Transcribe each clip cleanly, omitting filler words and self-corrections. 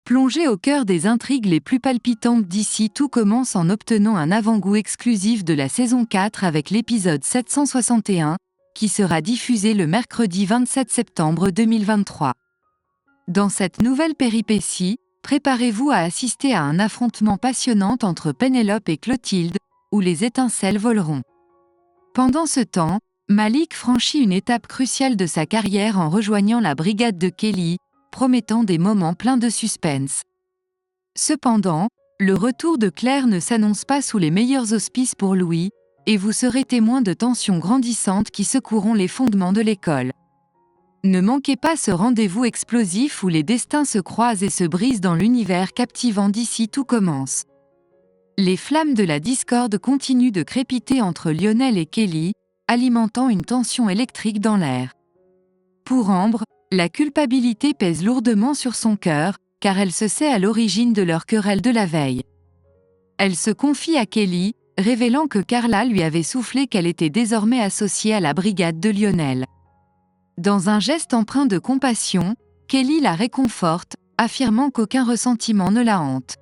Plongez au cœur des intrigues les plus palpitantes d'ici, tout commence en obtenant un avant-goût exclusif de la saison 4 avec l'épisode 761, qui sera diffusé le mercredi 27 septembre 2023. Dans cette nouvelle péripétie, préparez-vous à assister à un affrontement passionnant entre Pénélope et Clotilde, où les étincelles voleront. Pendant ce temps, Malik franchit une étape cruciale de sa carrière en rejoignant la brigade de Kelly, promettant des moments pleins de suspense. Cependant, le retour de Claire ne s'annonce pas sous les meilleurs auspices pour Louis, et vous serez témoin de tensions grandissantes qui secoueront les fondements de l'école. Ne manquez pas ce rendez-vous explosif où les destins se croisent et se brisent dans l'univers captivant d'ici tout commence. Les flammes de la discorde continuent de crépiter entre Lionel et Kelly, alimentant une tension électrique dans l'air. Pour Ambre, la culpabilité pèse lourdement sur son cœur, car elle se sait à l'origine de leur querelle de la veille. Elle se confie à Kelly, révélant que Carla lui avait soufflé qu'elle était désormais associée à la brigade de Lionel. Dans un geste empreint de compassion, Kelly la réconforte, affirmant qu'aucun ressentiment ne la hante.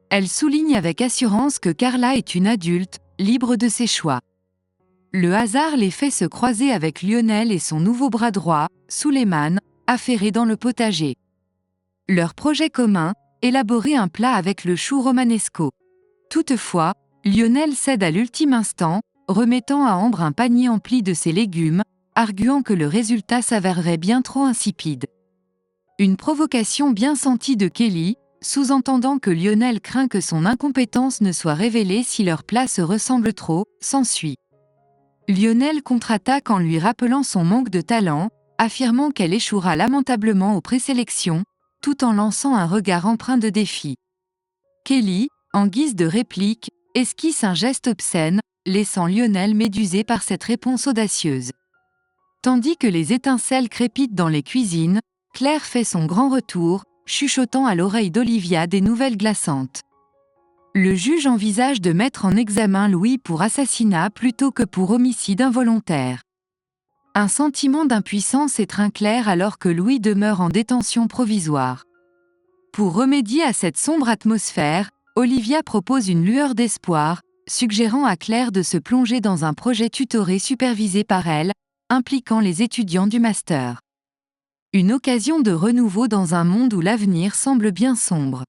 Elle souligne avec assurance que Carla est une adulte, libre de ses choix. Le hasard les fait se croiser avec Lionel et son nouveau bras droit, Suleiman, affairé dans le potager. Leur projet commun, élaborer un plat avec le chou romanesco. Toutefois, Lionel cède à l'ultime instant, remettant à Ambre un panier empli de ses légumes, arguant que le résultat s'avérerait bien trop insipide. Une provocation bien sentie de Kelly, sous-entendant que Lionel craint que son incompétence ne soit révélée si leur plat se ressemble trop, s'ensuit. Lionel contre-attaque en lui rappelant son manque de talent, affirmant qu'elle échouera lamentablement aux présélections, tout en lançant un regard empreint de défi. Kelly, en guise de réplique, esquisse un geste obscène, laissant Lionel médusé par cette réponse audacieuse. Tandis que les étincelles crépitent dans les cuisines, Claire fait son grand retour, chuchotant à l'oreille d'Olivia des nouvelles glaçantes. Le juge envisage de mettre en examen Louis pour assassinat plutôt que pour homicide involontaire. Un sentiment d'impuissance étreint Claire alors que Louis demeure en détention provisoire. Pour remédier à cette sombre atmosphère, Olivia propose une lueur d'espoir, suggérant à Claire de se plonger dans un projet tutoré supervisé par elle, impliquant les étudiants du master. Une occasion de renouveau dans un monde où l'avenir semble bien sombre.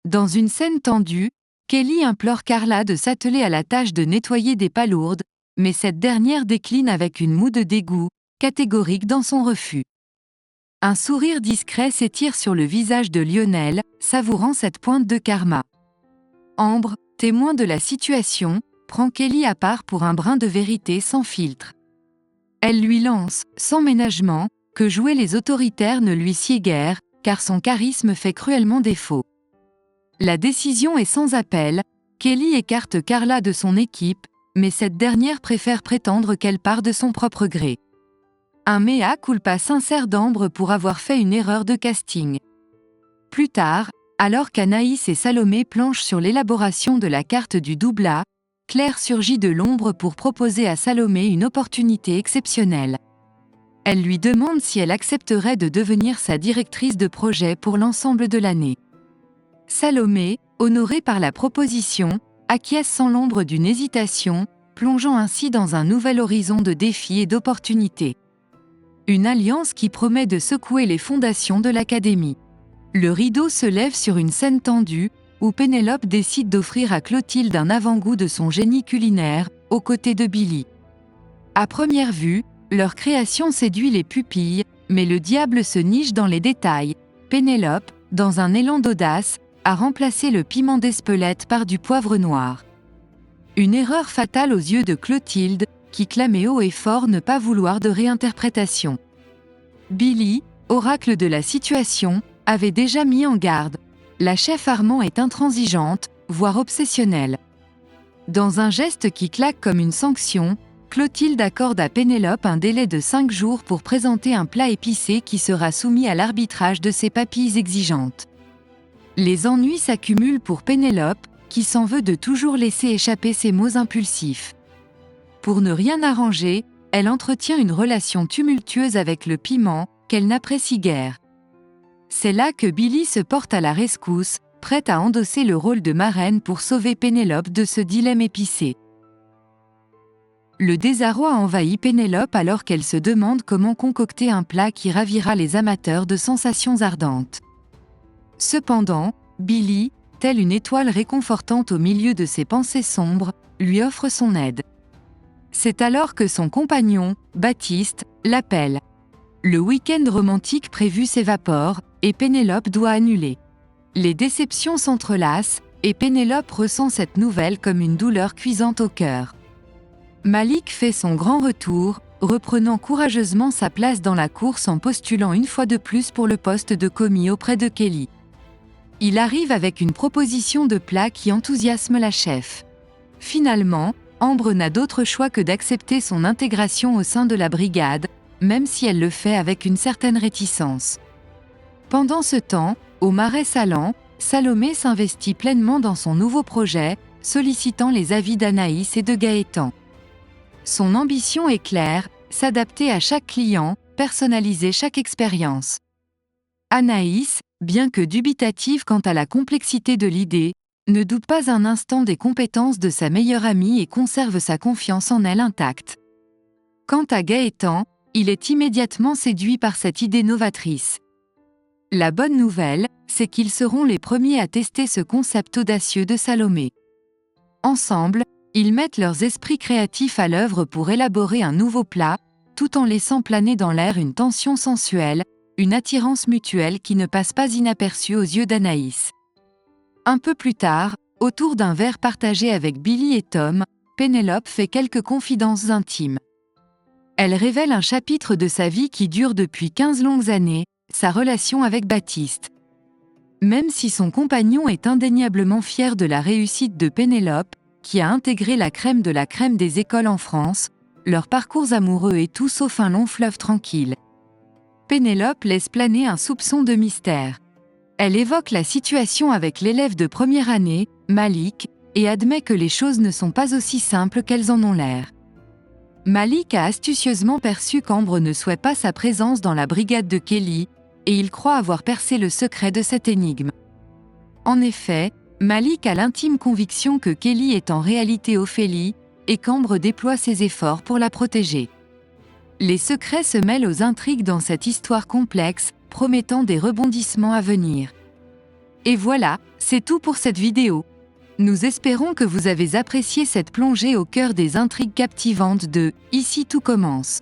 Dans une scène tendue, Kelly implore Carla de s'atteler à la tâche de nettoyer des palourdes, mais cette dernière décline avec une moue de dégoût, catégorique dans son refus. Un sourire discret s'étire sur le visage de Lionel, savourant cette pointe de karma. Ambre, témoin de la situation, prend Kelly à part pour un brin de vérité sans filtre. Elle lui lance, sans ménagement, que jouer les autoritaires ne lui sied guère, car son charisme fait cruellement défaut. La décision est sans appel, Kelly écarte Carla de son équipe, mais cette dernière préfère prétendre qu'elle part de son propre gré. Un mea culpa sincère d'Ambre pour avoir fait une erreur de casting. Plus tard, alors qu'Anaïs et Salomé planchent sur l'élaboration de la carte du Doubla, Claire surgit de l'ombre pour proposer à Salomé une opportunité exceptionnelle. Elle lui demande si elle accepterait de devenir sa directrice de projet pour l'ensemble de l'année. Salomé, honorée par la proposition, acquiesce sans l'ombre d'une hésitation, plongeant ainsi dans un nouvel horizon de défis et d'opportunités. Une alliance qui promet de secouer les fondations de l'académie. Le rideau se lève sur une scène tendue, où Pénélope décide d'offrir à Clotilde un avant-goût de son génie culinaire, aux côtés de Billy. À première vue, leur création séduit les pupilles, mais le diable se niche dans les détails. Pénélope, dans un élan d'audace, a remplacé le piment d'Espelette par du poivre noir. Une erreur fatale aux yeux de Clotilde, qui clamait haut et fort ne pas vouloir de réinterprétation. Billy, oracle de la situation, avait déjà mis en garde. La chef Armand est intransigeante, voire obsessionnelle. Dans un geste qui claque comme une sanction, Clotilde accorde à Pénélope un délai de 5 jours pour présenter un plat épicé qui sera soumis à l'arbitrage de ses papilles exigeantes. Les ennuis s'accumulent pour Pénélope, qui s'en veut de toujours laisser échapper ses mots impulsifs. Pour ne rien arranger, elle entretient une relation tumultueuse avec le piment, qu'elle n'apprécie guère. C'est là que Billy se porte à la rescousse, prête à endosser le rôle de marraine pour sauver Pénélope de ce dilemme épicé. Le désarroi envahit Pénélope alors qu'elle se demande comment concocter un plat qui ravira les amateurs de sensations ardentes. Cependant, Billy, telle une étoile réconfortante au milieu de ses pensées sombres, lui offre son aide. C'est alors que son compagnon, Baptiste, l'appelle. Le week-end romantique prévu s'évapore, et Pénélope doit annuler. Les déceptions s'entrelacent, et Pénélope ressent cette nouvelle comme une douleur cuisante au cœur. Malik fait son grand retour, reprenant courageusement sa place dans la course en postulant une fois de plus pour le poste de commis auprès de Kelly. Il arrive avec une proposition de plat qui enthousiasme la chef. Finalement, Ambre n'a d'autre choix que d'accepter son intégration au sein de la brigade, même si elle le fait avec une certaine réticence. Pendant ce temps, au Marais Salant, Salomé s'investit pleinement dans son nouveau projet, sollicitant les avis d'Anaïs et de Gaëtan. Son ambition est claire, s'adapter à chaque client, personnaliser chaque expérience. Anaïs, bien que dubitative quant à la complexité de l'idée, ne doute pas un instant des compétences de sa meilleure amie et conserve sa confiance en elle intacte. Quant à Gaëtan, il est immédiatement séduit par cette idée novatrice. La bonne nouvelle, c'est qu'ils seront les premiers à tester ce concept audacieux de Salomé. Ensemble, ils mettent leurs esprits créatifs à l'œuvre pour élaborer un nouveau plat, tout en laissant planer dans l'air une tension sensuelle, une attirance mutuelle qui ne passe pas inaperçue aux yeux d'Anaïs. Un peu plus tard, autour d'un verre partagé avec Billy et Tom, Pénélope fait quelques confidences intimes. Elle révèle un chapitre de sa vie qui dure depuis 15 longues années, sa relation avec Baptiste. Même si son compagnon est indéniablement fier de la réussite de Pénélope, qui a intégré la crème de la crème des écoles en France, leur parcours amoureux est tout sauf un long fleuve tranquille. Pénélope laisse planer un soupçon de mystère. Elle évoque la situation avec l'élève de première année, Malik, et admet que les choses ne sont pas aussi simples qu'elles en ont l'air. Malik a astucieusement perçu qu'Ambre ne souhaite pas sa présence dans la brigade de Kelly, et il croit avoir percé le secret de cette énigme. En effet, Malik a l'intime conviction que Kelly est en réalité Ophélie, et qu'Ambre déploie ses efforts pour la protéger. Les secrets se mêlent aux intrigues dans cette histoire complexe, promettant des rebondissements à venir. Et voilà, c'est tout pour cette vidéo. Nous espérons que vous avez apprécié cette plongée au cœur des intrigues captivantes de « Ici tout commence ».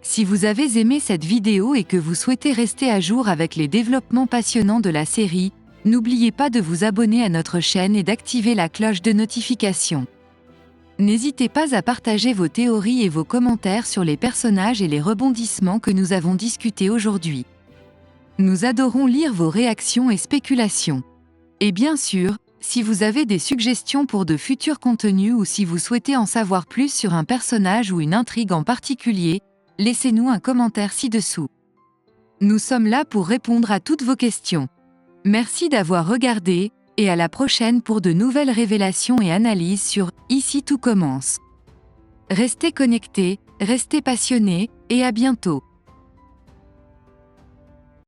Si vous avez aimé cette vidéo et que vous souhaitez rester à jour avec les développements passionnants de la série, n'oubliez pas de vous abonner à notre chaîne et d'activer la cloche de notification. N'hésitez pas à partager vos théories et vos commentaires sur les personnages et les rebondissements que nous avons discutés aujourd'hui. Nous adorons lire vos réactions et spéculations. Et bien sûr, si vous avez des suggestions pour de futurs contenus ou si vous souhaitez en savoir plus sur un personnage ou une intrigue en particulier, laissez-nous un commentaire ci-dessous. Nous sommes là pour répondre à toutes vos questions. Merci d'avoir regardé, et à la prochaine pour de nouvelles révélations et analyses sur « Ici tout commence ». Restez connectés, restez passionnés, et à bientôt.